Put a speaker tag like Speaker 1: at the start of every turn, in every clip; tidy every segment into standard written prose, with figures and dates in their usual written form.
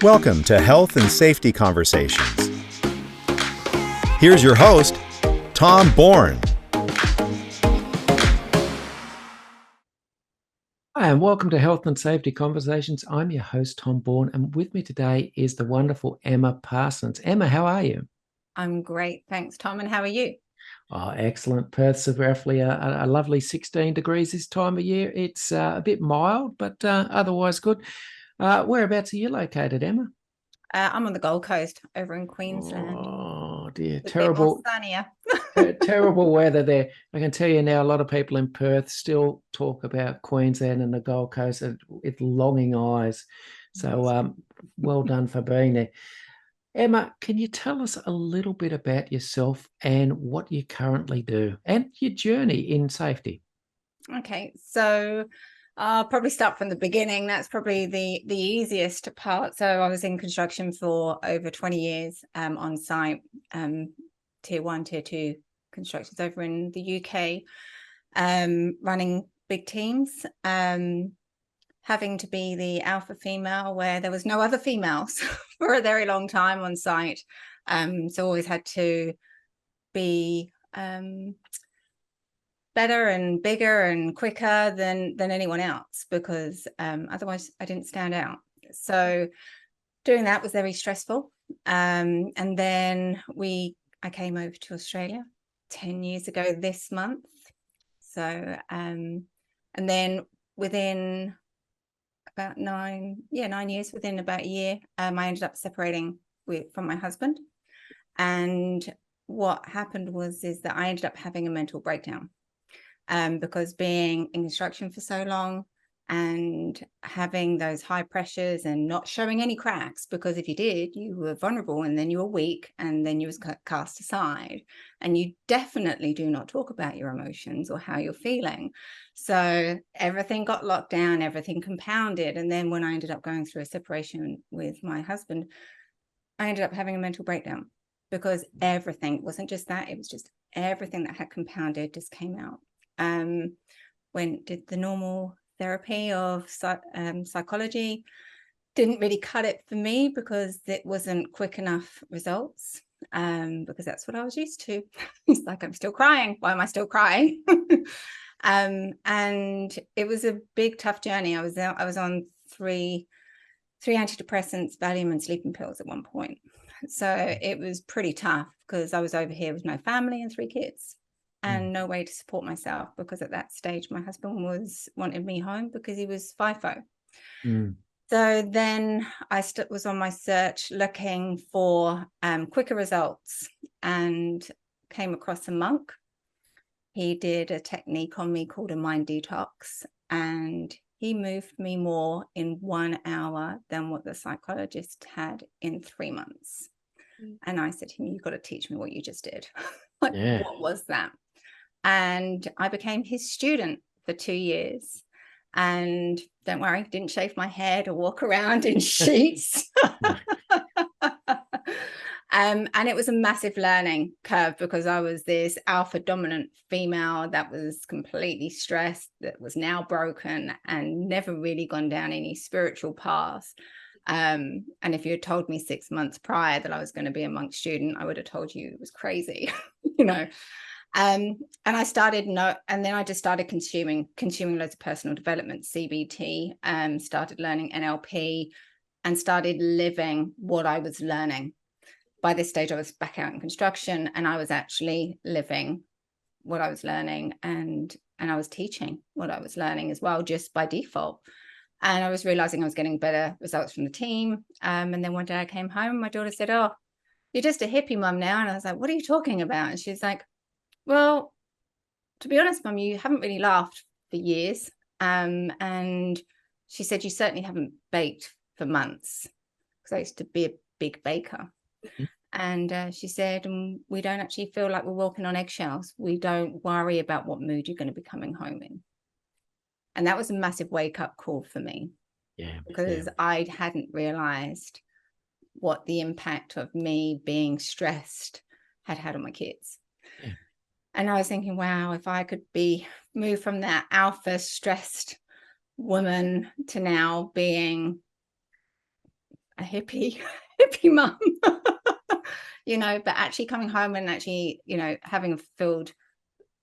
Speaker 1: Welcome to Health and Safety Conversations. Here's your host, Tom Bourne.
Speaker 2: Hi, and welcome to Health and Safety Conversations. I'm your host, Tom Bourne, and with me today is the wonderful Emma Parsons. Emma, how are you?
Speaker 3: I'm great, thanks, Tom. And how are you?
Speaker 2: Oh, excellent. Perth's roughly a lovely 16 degrees this time of year. It's a bit mild, but otherwise good. Whereabouts are you located, Emma?
Speaker 3: I'm on the Gold Coast over in Queensland.
Speaker 2: Oh, dear.
Speaker 3: It's
Speaker 2: Terrible.
Speaker 3: a bit more sunnier.
Speaker 2: Terrible weather there. I can tell you now, a lot of people in Perth still talk about Queensland and the Gold Coast with longing eyes. So well done for being there. Emma, can you tell us a little bit about yourself and what you currently do and your journey in safety?
Speaker 3: Okay, so I'll probably start from the beginning. That's probably the easiest part. So I was in construction for over 20 years on site, tier 1, tier 2 constructions over in the UK, running big teams, having to be the alpha female where there was no other females for a very long time on site. So always had to be better and bigger and quicker than anyone else, because otherwise I didn't stand out. So doing that was very stressful. And then I came over to Australia 10 years ago this month. So and then within about 9 years, within about a year, I ended up separating from my husband. And what happened is that I ended up having a mental breakdown, because being in construction for so long and having those high pressures and not showing any cracks, because if you did, you were vulnerable and then you were weak and then you was cast aside, and you definitely do not talk about your emotions or how you're feeling. So everything got locked down, everything compounded. And then when I ended up going through a separation with my husband, I ended up having a mental breakdown, because everything wasn't just that, it was just everything that had compounded just came out. Did the normal therapy of psychology, didn't really cut it for me because it wasn't quick enough results, because that's what I was used to. It's like, I'm still crying. Why am I still crying? And it was a big, tough journey. I was on three antidepressants, Valium and sleeping pills at one point. So it was pretty tough, because I was over here with no family and 3 kids. And no way to support myself, because at that stage my husband wanted me home because he was FIFO. So then I was on my search looking for quicker results, and came across a monk. He did a technique on me called a mind detox, and he moved me more in 1 hour than what the psychologist had in 3 months. And I said to him, "You've got to teach me what you just did." What was that? And I became his student for 2 years. And don't worry, didn't shave my head or walk around in sheets. And it was a massive learning curve, because I was this alpha dominant female that was completely stressed, that was now broken and never really gone down any spiritual path. And if you had told me 6 months prior that I was going to be a monk student, I would have told you it was crazy, And I started and then I just started consuming loads of personal development, CBT, started learning NLP, and started living what I was learning. By this stage, I was back out in construction, and I was actually living what I was learning, and I was teaching what I was learning as well, just by default. And I was realizing I was getting better results from the team. And then one day I came home, and my daughter said, "Oh, you're just a hippie, Mum, now." And I was like, "What are you talking about?" And she's like, "Well, to be honest, Mum, you haven't really laughed for years." And she said, "You certainly haven't baked for months," because I used to be a big baker. And she said, "We don't actually feel like we're walking on eggshells. We don't worry about what mood you're going to be coming home in." And that was a massive wake-up call for me, because I hadn't realized what the impact of me being stressed had on my kids. And I was thinking, wow, if I could move from that alpha stressed woman to now being a hippie mum, but actually coming home and actually, having a fulfilled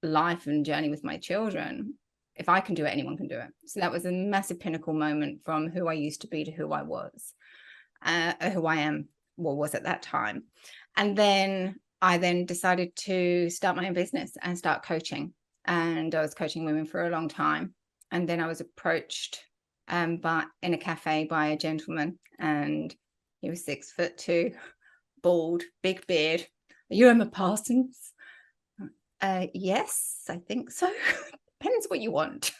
Speaker 3: life and journey with my children. If I can do it, anyone can do it. So that was a massive pinnacle moment from who I used to be to who I was, who I am, was at that time. And then I decided to start my own business and start coaching. And I was coaching women for a long time. And then I was approached in a cafe by a gentleman, and he was 6'2", bald, big beard. Are you Emma Parsons? Yes, I think so. Depends what you want.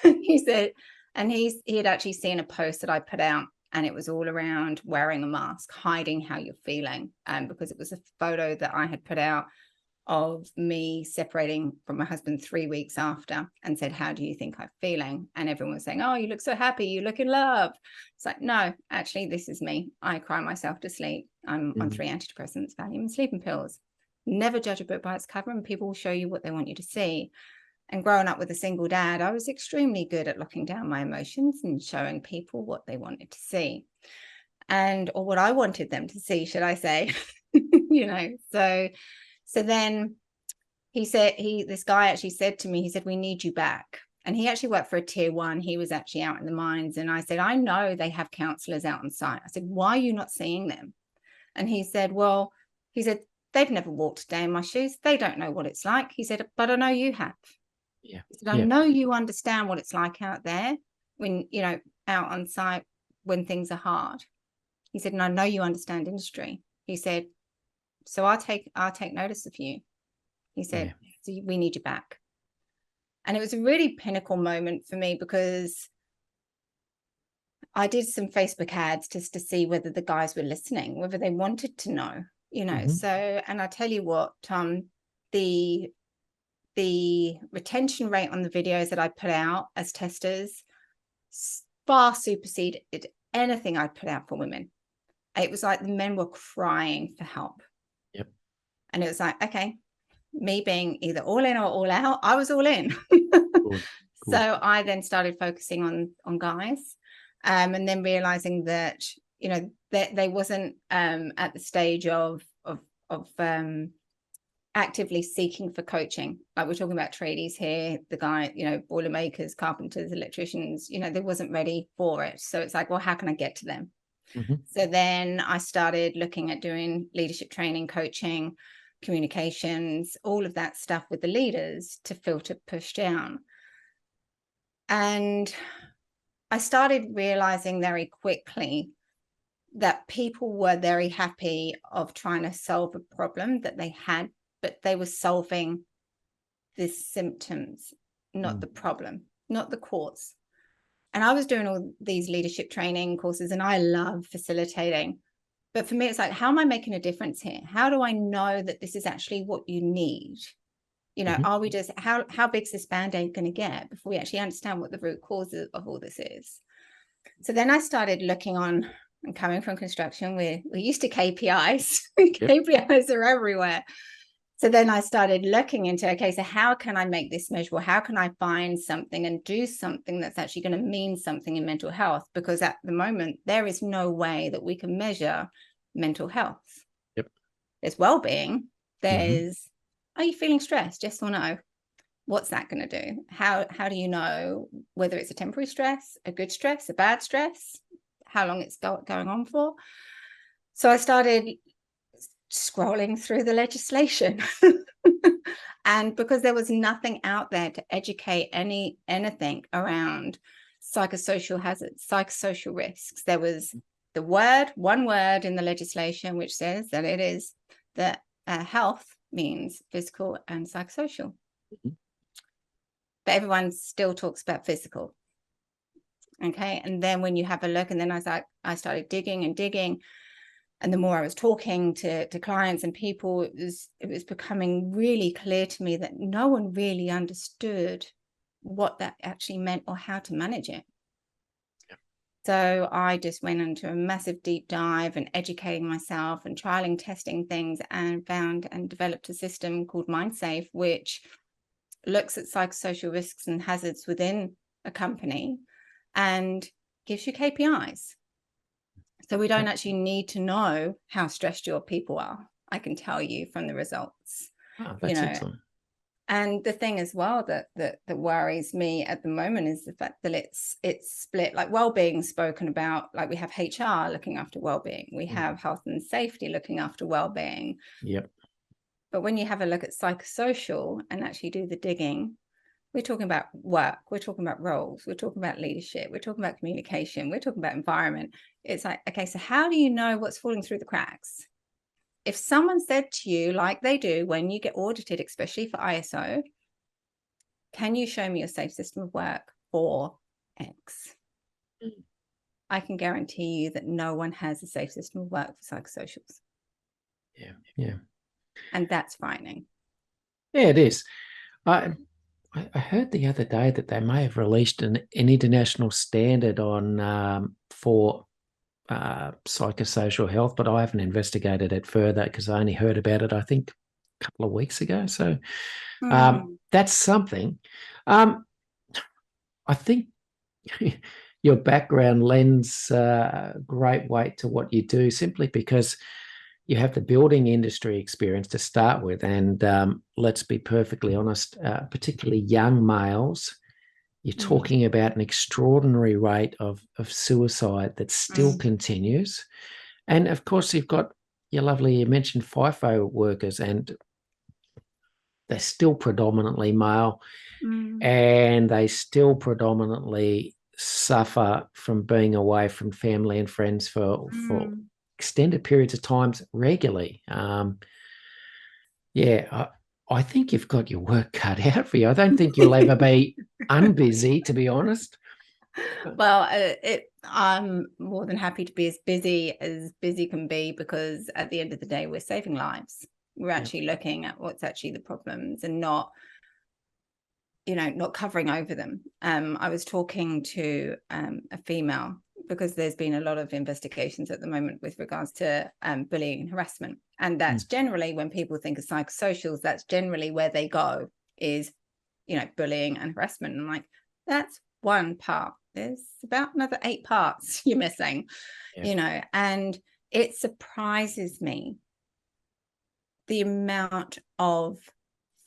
Speaker 3: He said, and he had actually seen a post that I put out, and it was all around wearing a mask, hiding how you're feeling. Because it was a photo that I had put out of me separating from my husband 3 weeks after, and said, how do you think I'm feeling? And everyone was saying, oh, you look so happy, you look in love. It's like, no, actually, this is me. I cry myself to sleep. I'm on 3 antidepressants, Valium, and sleeping pills. Never judge a book by its cover, and people will show you what they want you to see. And growing up with a single dad, I was extremely good at locking down my emotions and showing people what they wanted to see, or what I wanted them to see, should I say. So then he said, this guy actually said to me, he said, we need you back. And he actually worked for a tier 1. He was actually out in the mines. And I said, I know they have counselors out on site. I said, why are you not seeing them? And he said, they've never walked a day in my shoes. They don't know what it's like. He said, but I know you have.
Speaker 2: Yeah.
Speaker 3: He said, I know you understand what it's like out there when, out on site when things are hard. He said, and I know you understand industry. He said, so I'll take notice of you. He said, so we need you back. And it was a really pinnacle moment for me, because I did some Facebook ads just to see whether the guys were listening, whether they wanted to know, So, and I tell you what, Tom, the retention rate on the videos that I put out as testers far superseded anything I put out for women. It was like the men were crying for help.
Speaker 2: Yep.
Speaker 3: And it was like, okay, me being either all in or all out, I was all in.
Speaker 2: Good.
Speaker 3: So I then started focusing on guys, and then realizing that, that they wasn't at the stage of actively seeking for coaching. Like, we're talking about tradies here, the guy, boiler makers, carpenters, electricians, they wasn't ready for it. So it's like, well, how can I get to them? So then I started looking at doing leadership training, coaching, communications, all of that stuff with the leaders to filter, push down. And I started realizing very quickly that people were very happy of trying to solve a problem that they had, but they were solving the symptoms, not the problem, not the cause. And I was doing all these leadership training courses, and I love facilitating. But for me, it's like, how am I making a difference here? How do I know that this is actually what you need? Are we just, how big's this Band-Aid going to get before we actually understand what the root cause of all this is? So then I started looking on, and coming from construction, we're used to KPIs. KPIs are everywhere. So then I started looking into, okay, so how can I make this measurable? How can I find something and do something that's actually going to mean something in mental health? Because at the moment, there is no way that we can measure mental health.
Speaker 2: Yep.
Speaker 3: There's well-being. There's, are you feeling stressed? Yes or no? What's that going to do? How do you know whether it's a temporary stress, a good stress, a bad stress, how long it's going on for? So I started scrolling through the legislation. And because there was nothing out there to educate anything around psychosocial hazards, psychosocial risks, there was one word in the legislation which says that it is that health means physical and psychosocial. But everyone still talks about physical. Okay. And then when you have a look, and then I started digging and digging. And the more I was talking to clients and people, it was becoming really clear to me that no one really understood what that actually meant or how to manage it. Yeah. So I just went into a massive deep dive and educating myself and trialing, testing things, and found and developed a system called Mindsafe, which looks at psychosocial risks and hazards within a company and gives you KPIs. So we don't actually need to know how stressed your people are. I can tell you from the results.
Speaker 2: Oh, that's excellent.
Speaker 3: And the thing as well that worries me at the moment is the fact that it's split. Like well-being spoken about, like we have HR looking after well-being, we have health and safety looking after well-being.
Speaker 2: Yep.
Speaker 3: But when you have a look at psychosocial and actually do the digging, we're talking about work, we're talking about roles, we're talking about leadership, we're talking about communication, we're talking about environment. It's like, okay, so how do you know what's falling through the cracks? If someone said to you, like they do when you get audited, especially for ISO, can you show me your safe system of work for X? I can guarantee you that no one has a safe system of work for psychosocials.
Speaker 2: Yeah.
Speaker 3: And that's frightening.
Speaker 2: Yeah, it is. I heard the other day that they may have released an international standard on for psychosocial health, but I haven't investigated it further because I only heard about it, I think, a couple of weeks ago. So that's something. I think your background lends great weight to what you do, simply because you have the building industry experience to start with. And let's be perfectly honest, particularly young males, you're talking about an extraordinary rate of suicide that still continues. And of course, you've got you mentioned FIFO workers, and they're still predominantly male, and they still predominantly suffer from being away from family and friends for extended periods of times regularly. I think you've got your work cut out for you. I don't think you'll ever be unbusy, to be honest.
Speaker 3: Well, I'm more than happy to be as busy can be, because at the end of the day, we're saving lives. We're actually looking at what's actually the problems and not covering over them. I was talking to a female, because there's been a lot of investigations at the moment with regards to bullying and harassment. And that's generally, when people think of psychosocials, that's generally where they go, is, bullying and harassment. And I'm like, that's one part. There's about another 8 parts you're missing, and it surprises me the amount of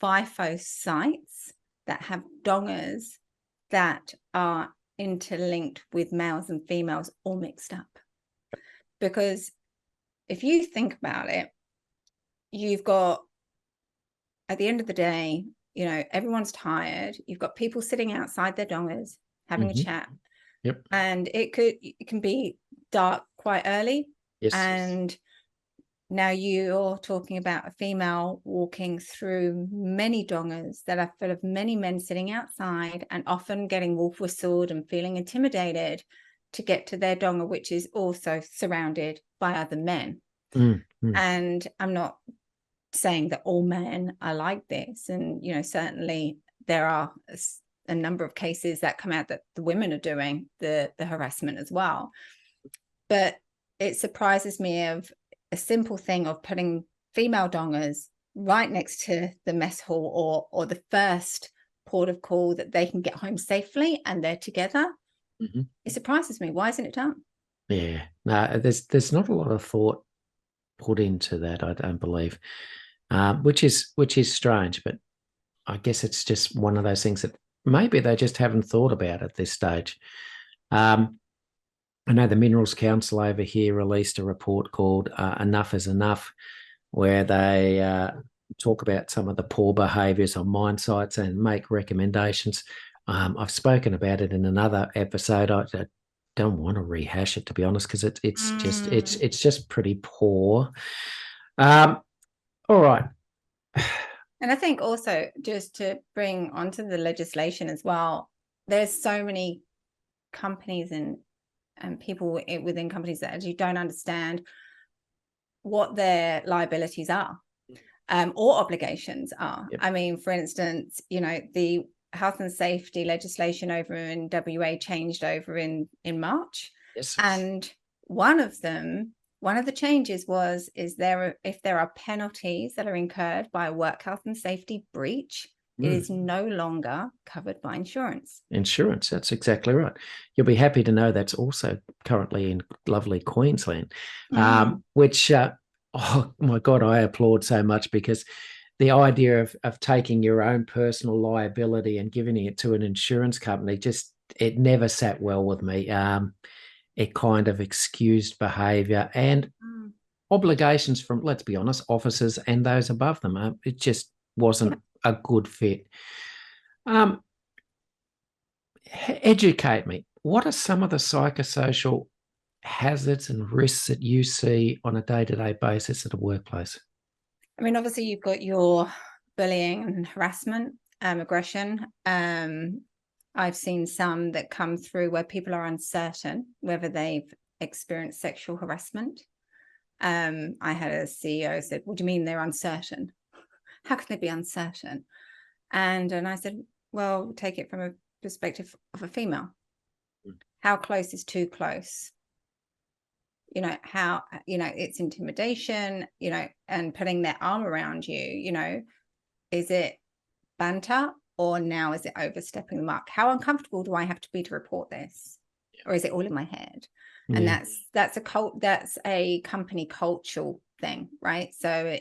Speaker 3: FIFO sites that have dongers that are interlinked with males and females all mixed up. Because if you think about it, you've got, at the end of the day, everyone's tired. You've got people sitting outside their dongers having a chat.
Speaker 2: Yep.
Speaker 3: And it can be dark quite early.
Speaker 2: Yes.
Speaker 3: And now you're talking about a female walking through many dongers that are full of many men sitting outside, and often getting wolf whistled and feeling intimidated to get to their donger, which is also surrounded by other men. And I'm not saying that all men are like this. And, certainly there are a number of cases that come out that the women are doing the harassment as well. But it surprises me of a simple thing of putting female dongers right next to the mess hall or the first port of call that they can get home safely, and they're together. It surprises me. Why isn't it done?
Speaker 2: Yeah, no, there's not a lot of thought put into that, I don't believe, which is strange. But I guess it's just one of those things that maybe they just haven't thought about at this stage. I know the Minerals Council over here released a report called Enough is Enough, where they talk about some of the poor behaviours on mine sites and make recommendations. I've spoken about it in another episode. I don't want to rehash it, to be honest, because it's just pretty poor. All right.
Speaker 3: And I think also, just to bring onto the legislation as well, there's so many companies and people within companies that actually don't understand what their liabilities are or obligations are.
Speaker 2: Yep.
Speaker 3: I mean, for instance, the health and safety legislation over in WA changed over in March.
Speaker 2: Yes.
Speaker 3: And one of the changes if there are penalties that are incurred by a work health and safety breach, It is no longer covered by insurance.
Speaker 2: Insurance, that's exactly right. You'll be happy to know that's also currently in lovely Queensland, which, oh my God, I applaud so much, because the idea of taking your own personal liability and giving it to an insurance company, it never sat well with me. It kind of excused behaviour and obligations from, let's be honest, officers and those above them. It just wasn't a good fit. Educate me. What are some of the psychosocial hazards and risks that you see on a day-to-day basis at a workplace?
Speaker 3: I mean, obviously, you've got your bullying and harassment, aggression. I've seen some that come through where people are uncertain whether they've experienced sexual harassment. I had a CEO said, "What do you mean they're uncertain? How can they be uncertain?" And I said, "Well, take it from a perspective of a female. How close is too close? How, it's intimidation, and putting their arm around you, is it banter, or now is it overstepping the mark? How uncomfortable do I have to be to report this? Or is it all in my head?" And that's a company cultural thing, right? So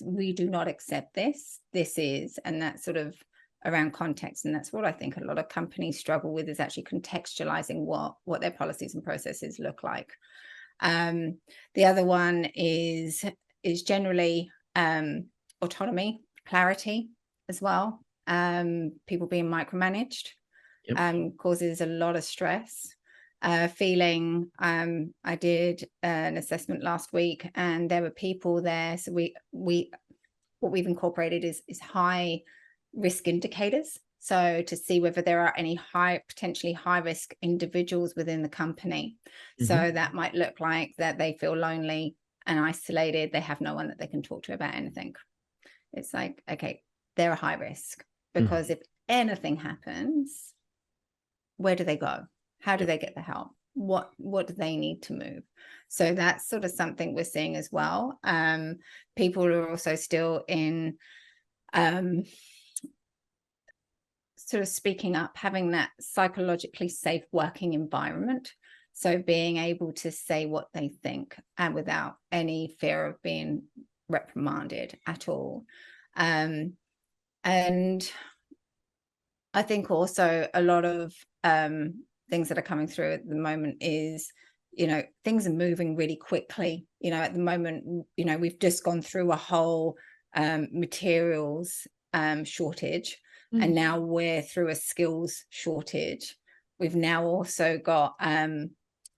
Speaker 3: we do not accept this. This is, and that's sort of around context. And that's what I think a lot of companies struggle with, is actually contextualizing what their policies and processes look like. The other one is generally autonomy, clarity as well. People being micromanaged causes a lot of stress. Feeling, I did an assessment last week, and there were people there. So what we've incorporated is high risk indicators. So to see whether there are any potentially high risk individuals within the company. So that might look like that they feel lonely and isolated. They have no one that they can talk to about anything. It's like, okay, they're a high risk, because if anything happens, where do they go? How do they get the help? What do they need to move? So that's sort of something we're seeing as well. People are also still in sort of speaking up, having that psychologically safe working environment. So being able to say what they think, and without any fear of being reprimanded at all. And I think also a lot of things that are coming through at the moment is, things are moving really quickly. At the moment, we've just gone through a whole materials shortage, and now we're through a skills shortage. We've now also got, the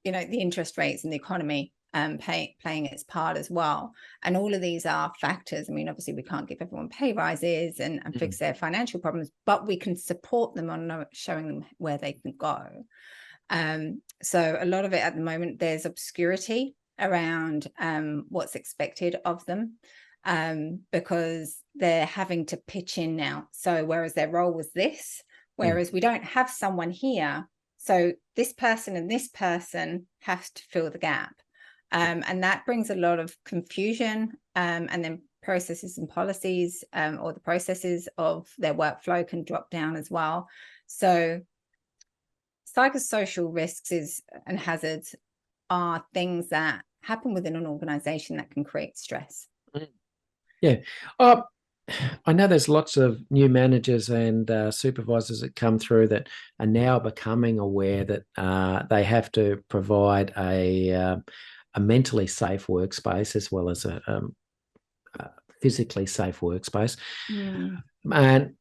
Speaker 3: interest rates and the economy playing its part as well. And all of these are factors. I mean, obviously we can't give everyone pay rises and fix their financial problems, but we can support them on showing them where they can go. So a lot of it at the moment, there's obscurity around what's expected of them, because they're having to pitch in now. So whereas their role was this, whereas we don't have someone here, so this person and this person has to fill the gap. And that brings a lot of confusion, and then processes and policies, or the processes of their workflow can drop down as well. So psychosocial risks and hazards are things that happen within an organization that can create stress.
Speaker 2: Yeah. I know there's lots of new managers and supervisors that come through that are now becoming aware that they have to provide a mentally safe workspace as well as a physically safe workspace. And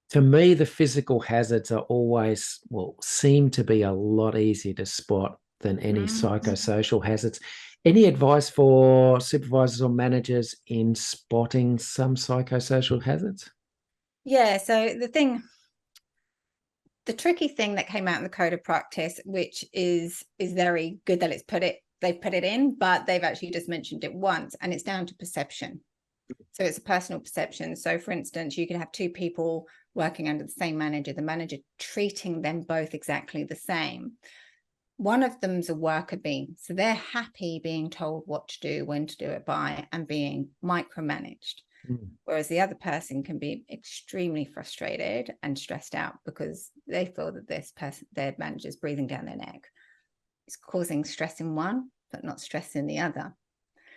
Speaker 2: to me, the physical hazards are always, seem to be a lot easier to spot than any psychosocial hazards. Any advice for supervisors or managers in spotting some psychosocial hazards?
Speaker 3: Yeah, so the tricky thing that came out in the code of practice, which is very good that they've put it in, but they've actually just mentioned it once, and it's down to perception. So it's a personal perception. So for instance, you can have two people working under the same manager, the manager treating them both exactly the same. One of them's a worker bee, so they're happy being told what to do, when to do it by, and being micromanaged. Whereas the other person can be extremely frustrated and stressed out because they feel that this person, their manager's breathing down their neck. It's causing stress in one, but not stress in the other,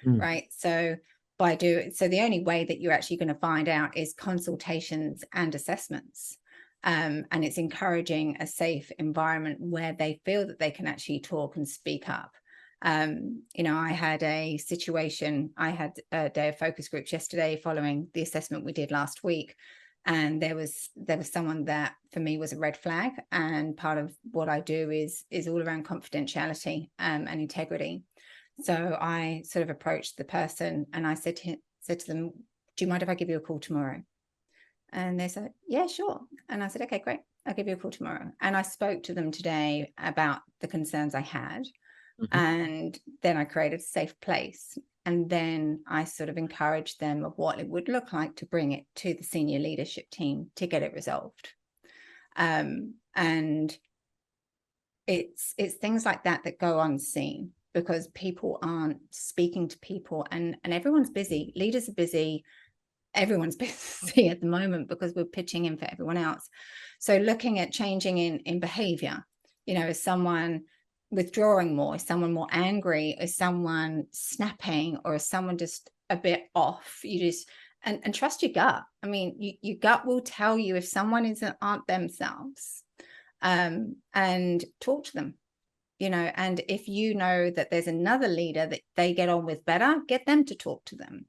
Speaker 3: right? So the only way that you're actually going to find out is consultations and assessments. And it's encouraging a safe environment where they feel that they can actually talk and speak up. I had a situation, I had a day of focus groups yesterday following the assessment we did last week. And there was someone that for me was a red flag. And part of what I do is all around confidentiality and integrity. So I sort of approached the person and I said to them, do you mind if I give you a call tomorrow? And they said, yeah, sure. And I said, okay, great. I'll give you a call tomorrow. And I spoke to them today about the concerns I had. And then I created a safe place. And then I sort of encouraged them of what it would look like to bring it to the senior leadership team to get it resolved. And it's things like that go unseen because people aren't speaking to people, and everyone's busy. Leaders are busy. Everyone's busy at the moment because we're pitching in for everyone else. So looking at changing in behavior, is someone withdrawing more? Is someone more angry? Is someone snapping? Or is someone just a bit off? You just, and trust your gut. I mean, your gut will tell you if someone aren't themselves, and talk to them, and if you know that there's another leader that they get on with better, get them to talk to them.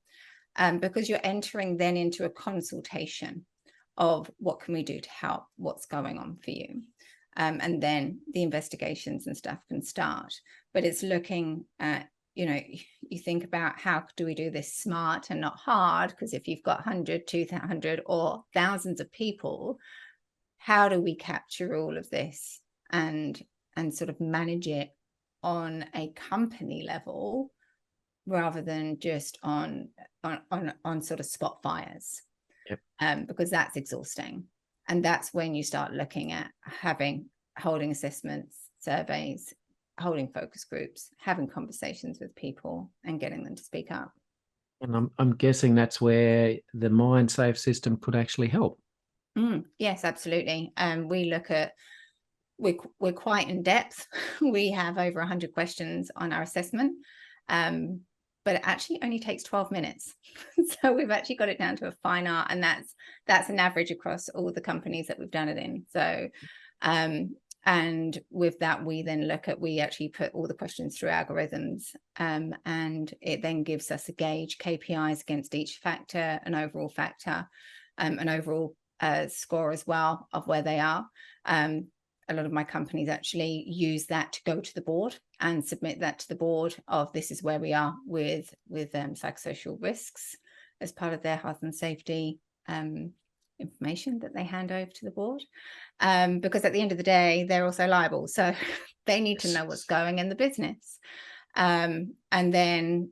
Speaker 3: Because you're entering then into a consultation of what can we do to help, what's going on for you. And then the investigations and stuff can start. But it's looking at, you think about how do we do this smart and not hard? Because if you've got 100, 200 or thousands of people, how do we capture all of this and sort of manage it on a company level rather than just on sort of spot fires? Yep. Because that's exhausting. And that's when you start looking at holding assessments, surveys, holding focus groups, having conversations with people and getting them to speak up.
Speaker 2: And I'm guessing that's where the Mindsafe system could actually help.
Speaker 3: Yes, absolutely. We look at, we're quite in depth. We have over 100 questions on our assessment. But it actually only takes 12 minutes. So we've actually got it down to a fine art, and that's an average across all the companies that we've done it in. So, and with that, we actually put all the questions through algorithms, and it then gives us a gauge, KPIs against each factor, an overall factor, an overall score as well of where they are. A lot of my companies actually use that to go to the board and submit that to the board of this is where we are with psychosocial risks as part of their health and safety information that they hand over to the board. Because at the end of the day, they're also liable. So they need to know what's going in the business. And then,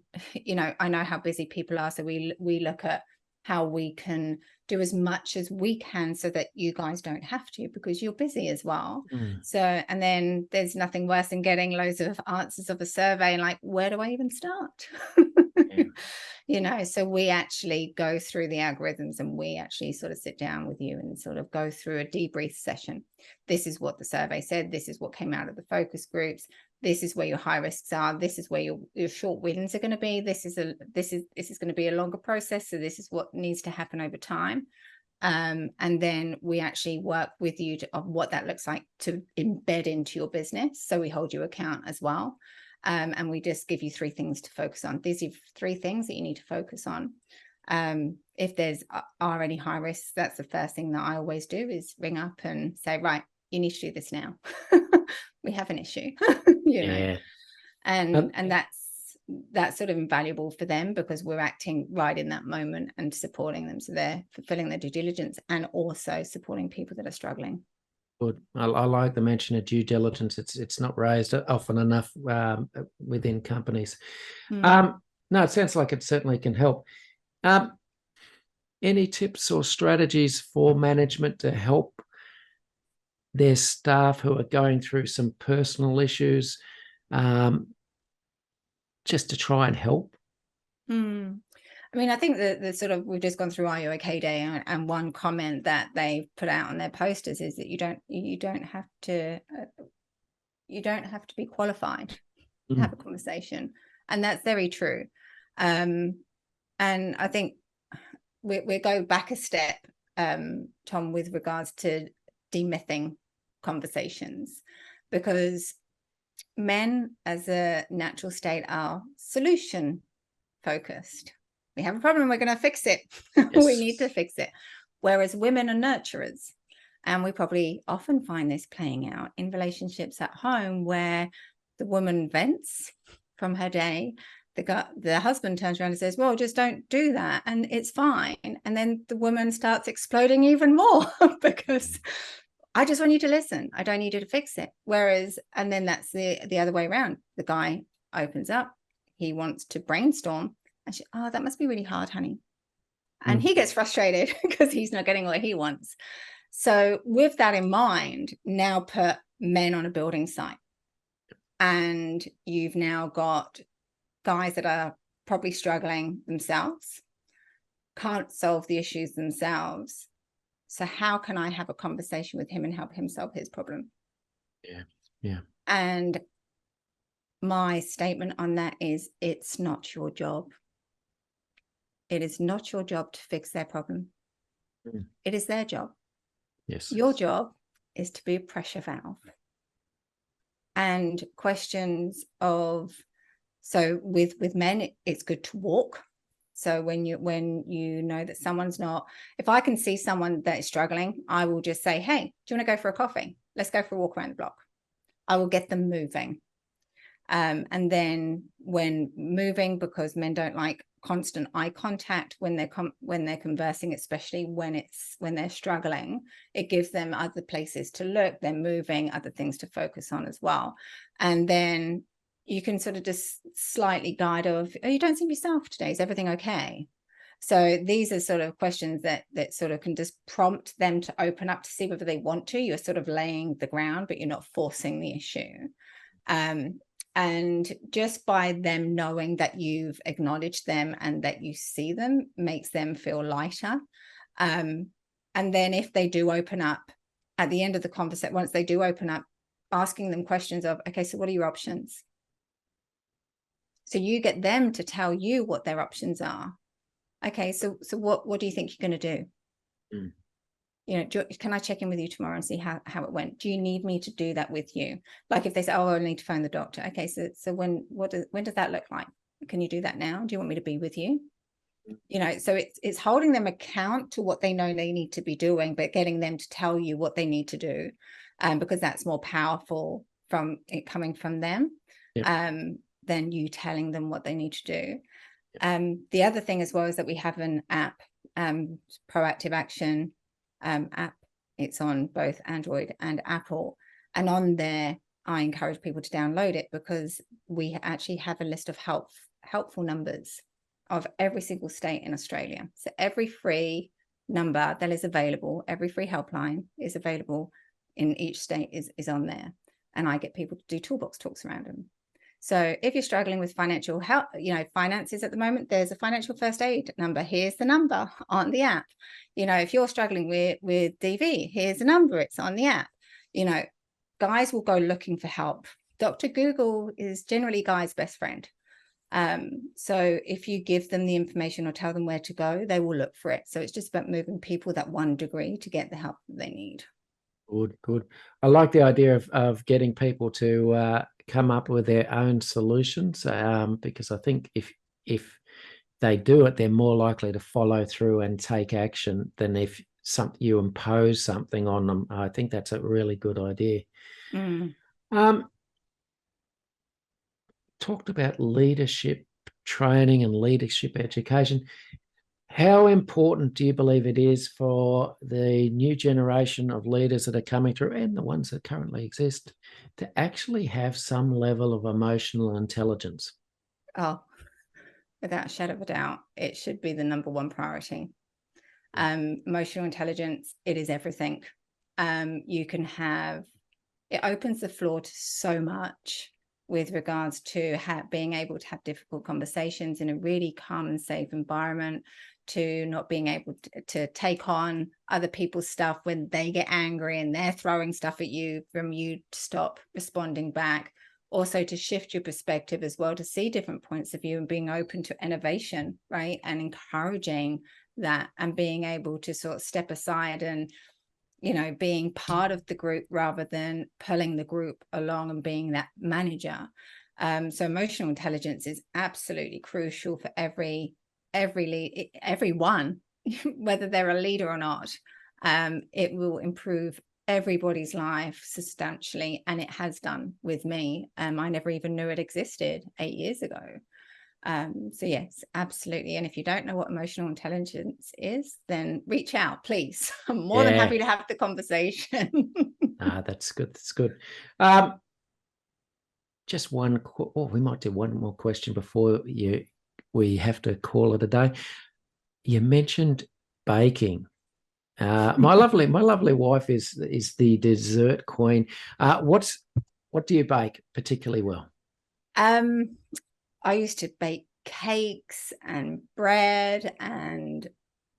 Speaker 3: I know how busy people are. So we look at how we can do as much as we can so that you guys don't have to, because you're busy as well. So, and then there's nothing worse than getting loads of answers of a survey and like, where do I even start? So we actually go through the algorithms and we actually sort of sit down with you and sort of go through a debrief session. This is what the survey said. This is what came out of the focus groups. This is where your high risks are. This is where your short wins are going to be. This is going to be a longer process. So this is what needs to happen over time. And then we actually work with you of what that looks like to embed into your business. So we hold you account as well. And we just give you 3 things to focus on. These are 3 things that you need to focus on. If there's are any high risks, that's the first thing that I always do is ring up and say, right, you need to do this now. We have an issue, and that's sort of invaluable for them because we're acting right in that moment and supporting them. So they're fulfilling their due diligence and also supporting people that are struggling.
Speaker 2: Good. I like the mention of due diligence. It's not raised often enough within companies. No, it sounds like it certainly can help. Any tips or strategies for management to help their staff who are going through some personal issues, just to try and help?
Speaker 3: I mean, I think the sort of, we've just gone through Are You OK Day, and one comment that they put out on their posters is that you don't have to be qualified to have a conversation, and that's very true. And I think we go back a step, Tom, with regards to demything conversations, because men as a natural state are solution focused. We have a problem, we're going to fix it.
Speaker 2: Yes.
Speaker 3: We need to fix it. Whereas women are nurturers. And we probably often find this playing out in relationships at home, where the woman vents from her day. The husband turns around and says, well, just don't do that, and it's fine. And then the woman starts exploding even more because I just want you to listen. I don't need you to fix it. Whereas, and then that's the other way around. The guy opens up. He wants to brainstorm. And she, oh, that must be really hard, honey. And he gets frustrated because he's not getting what he wants. So with that in mind, now put men on a building site. And you've now got guys that are probably struggling themselves, can't solve the issues themselves. So how can I have a conversation with him and help him solve his problem?
Speaker 2: Yeah.
Speaker 3: And my statement on that is, it's not your job. It is not your job to fix their problem. It is their job.
Speaker 2: Yes.
Speaker 3: Your job is to be a pressure valve. And questions of, so with men, it's good to walk. So when you know that someone's not, if I can see someone that is struggling, I will just say, hey, do you want to go for a coffee? Let's go for a walk around the block. I will get them moving. And then when moving, because men don't like constant eye contact when they're conversing, especially when they're struggling, it gives them other places to look. They're moving, other things to focus on as well. And then you can sort of just slightly guide of, oh, you don't seem yourself today. Is everything okay? So these are sort of questions that sort of can just prompt them to open up to see whether they want to. You're sort of laying the ground, but you're not forcing the issue. And just by them knowing that you've acknowledged them and that you see them makes them feel lighter. And then if they do open up at the end of the conversation, once they do open up, asking them questions of, okay, so what are your options? So you get them to tell you what their options are. Okay, so what do you think you're going to do? You know, can I check in with you tomorrow and see how it went? Do you need me to do that with you? Like if they say, oh, I need to phone the doctor. Okay, so when does that look like? Can you do that now? Do you want me to be with you? You know, so it's holding them account to what they know they need to be doing, but getting them to tell you what they need to do, because that's more powerful from it coming from them, than you telling them what they need to do. The other thing as well is that we have an app, Proactive Action app. It's on both Android and Apple, and on there I encourage people to download it, because we actually have a list of helpful numbers of every single state in Australia. So every free number that is available, every free helpline is available in each state is on there, and I get people to do toolbox talks around them. So if you're struggling with financial health, you know, finances at the moment, there's a financial first aid number. Here's the number on the app. You know, if you're struggling with DV, here's the number. It's on the app. You know, guys will go looking for help. Dr. Google is generally guys' best friend. So if you give them the information or tell them where to go, they will look for it. So it's just about moving people that 1 degree to get the help that they need.
Speaker 2: Good. I like the idea of getting people to come up with their own solutions, because I think if they do it, they're more likely to follow through and take action than if you impose something on them. I think that's a really good idea. Talked about leadership training and leadership education. How important do you believe it is for the new generation of leaders that are coming through, and the ones that currently exist, to actually have some level of emotional intelligence?
Speaker 3: Oh, without a shadow of a doubt, it should be the #1 priority. Emotional intelligence, it is everything. You can have, it opens the floor to so much with regards to being able to have difficult conversations in a really calm and safe environment, to not being able to take on other people's stuff when they get angry and they're throwing stuff at you, from you to stop responding back. Also to shift your perspective as well, to see different points of view and being open to innovation, right? And encouraging that, and being able to sort of step aside and, you know, being part of the group rather than pulling the group along and being that manager. So emotional intelligence is absolutely crucial for everyone, whether they're a leader or not. It will improve everybody's life substantially, and it has done with me. I never even knew it existed 8 years ago. So yes, absolutely. And if you don't know what emotional intelligence is, then reach out, please. I'm more than happy to have the conversation.
Speaker 2: That's good. That's good. Just one. We might do one more question before we have to call it a day. You mentioned baking. My lovely wife is the dessert queen. What do you bake particularly well?
Speaker 3: I used to bake cakes and bread, and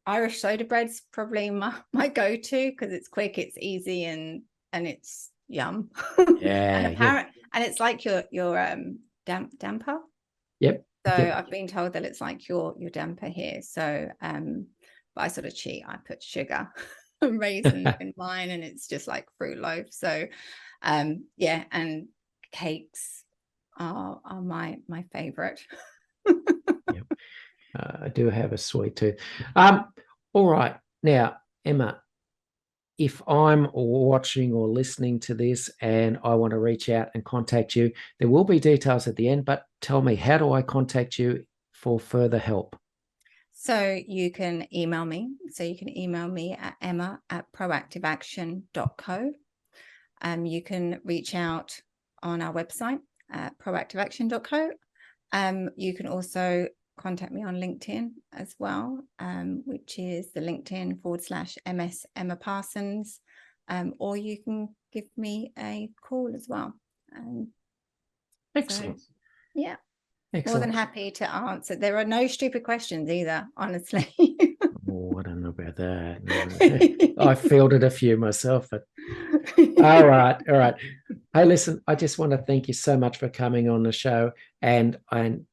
Speaker 3: Irish soda bread's probably my go-to because it's quick, it's easy, and it's yum.
Speaker 2: Yeah.
Speaker 3: And it's like your damper.
Speaker 2: Yep.
Speaker 3: So
Speaker 2: yep.
Speaker 3: I've been told that it's like your damper here. So but I sort of cheat. I put sugar and raisins in mine, and it's just like fruit loaf. So yeah, and cakes are my favorite.
Speaker 2: Yep. I do have a sweet tooth. All right. Now, Emma, if I'm watching or listening to this and I want to reach out and contact you, there will be details at the end, but tell me, how do I contact you for further help?
Speaker 3: So you can email me. So you can email me at emma@proactiveaction.co. You can reach out on our website at proactiveaction.co. You can also contact me on LinkedIn as well, which is the LinkedIn/MS Emma Parsons, or you can give me a call as well.
Speaker 2: Excellent.
Speaker 3: So, yeah.
Speaker 2: Excellent.
Speaker 3: More than happy to answer. There are no stupid questions either, honestly.
Speaker 2: Oh, I don't know about that. No. I fielded a few myself, but all right. Hey, listen, I just want to thank you so much for coming on the show, and I'm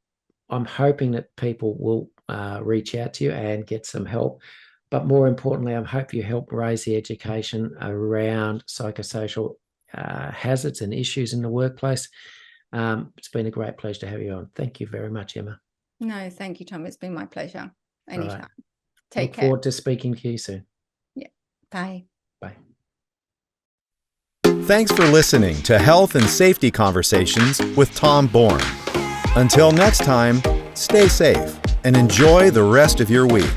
Speaker 2: hoping that people will reach out to you and get some help. But more importantly, I hope you help raise the education around psychosocial hazards and issues in the workplace. It's been a great pleasure to have you on. Thank you very much, Emma.
Speaker 3: No, thank you, Tom. It's been my pleasure. Anytime.
Speaker 2: Right.
Speaker 3: Take
Speaker 2: Look
Speaker 3: care.
Speaker 2: forward to speaking to you soon.
Speaker 3: Yeah. Bye.
Speaker 2: Bye.
Speaker 1: Thanks for listening to Health and Safety Conversations with Tom Bourne. Until next time, stay safe and enjoy the rest of your week.